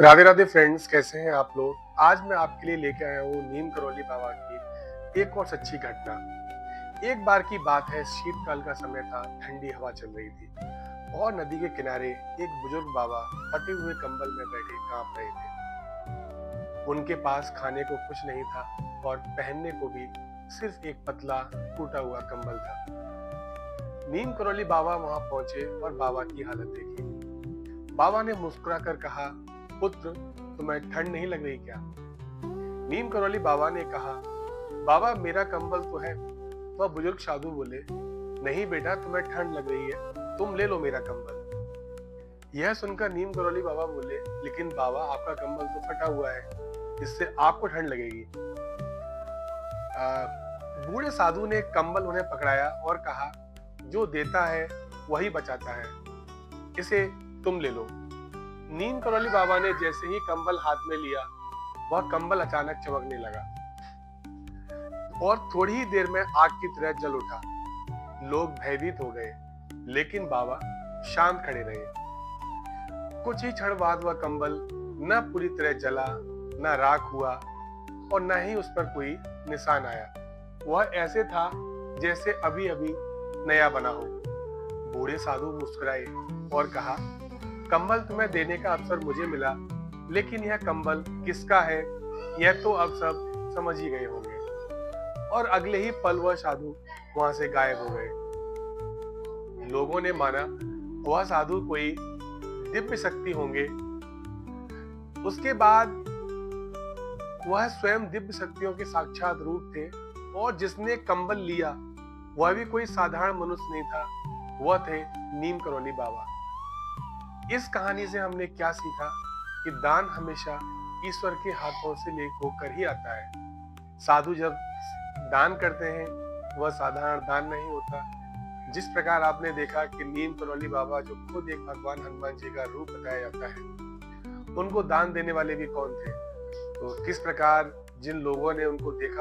Radhe Radhe friends, कैसे हैं आप लोग। आज मैं आपके लिए लेके आया हूँ नीम करौली बाबा की एक और सच्ची घटना। एक बार की बात है, शीतकाल का समय था, ठंडी हवा चल रही थी और नदी के किनारे एक बुजुर्ग बाबा फटे हुए कंबल में बैठे कांप रहे थे। उनके पास खाने को कुछ नहीं था और पहनने को भी सिर्फ एक पतला टूटा हुआ कंबल था। नीम करौली बाबा वहां पहुंचे और बाबा की हालत देखी। बाबा ने मुस्कुराकर कहा, पुत्र, तुम्हें ठंड नहीं लग रही क्या? नीम करौली बाबा ने कहा, बाबा मेरा कंबल तो है। वह बुजुर्ग साधु बोले, नहीं बेटा, तुम्हें ठंड लग रही है, तुम ले लो मेरा कंबल। यह सुनकर नीम करौली बाबा बोले, लेकिन बाबा आपका कंबल तो फटा हुआ है, इससे आपको ठंड लगेगी। बूढ़े साधु ने कंबल उन्हें पकड़ाया और कहा, जो देता है वही बचाता है, इसे तुम ले लो। नीम करौली बाबा ने जैसे ही कंबल हाथ में लिया, वह कंबल अचानक चमकने लगा और थोड़ी ही देर में आग की तरह जल उठा। लोग भयभीत हो गए, लेकिन बाबा शांत खड़े रहे। कुछ ही क्षण बाद वह कंबल न पूरी तरह जला, न राख हुआ और न ही उस पर कोई निशान आया। वह ऐसे था जैसे अभी अभी नया बना हो। बूढ़े साधु मुस्कुराए और कहा, कंबल तुम्हें देने का अवसर मुझे मिला, लेकिन यह कंबल किसका है यह तो अब सब समझ ही गए होंगे। और अगले ही पल वह साधु वहां से गायब हो गए। लोगों ने माना वह साधु कोई दिव्य शक्ति होंगे। उसके बाद वह स्वयं दिव्य शक्तियों के साक्षात रूप थे और जिसने कंबल लिया वह भी कोई साधारण मनुष्य नहीं था, वह थे नीम करौली बाबा। इस कहानी से हमने क्या सीखा कि दान हमेशा ईश्वर के हाथों से होकर ही आता है। साधु जब दान करते हैं वह साधारण दान नहीं होता। जिस प्रकार आपने देखा कि नीम करौली बाबा, जो खुद एक भगवान हनुमान जी का रूप बताया जाता है, उनको दान देने वाले भी कौन थे। तो किस प्रकार जिन लोगों ने उनको देखा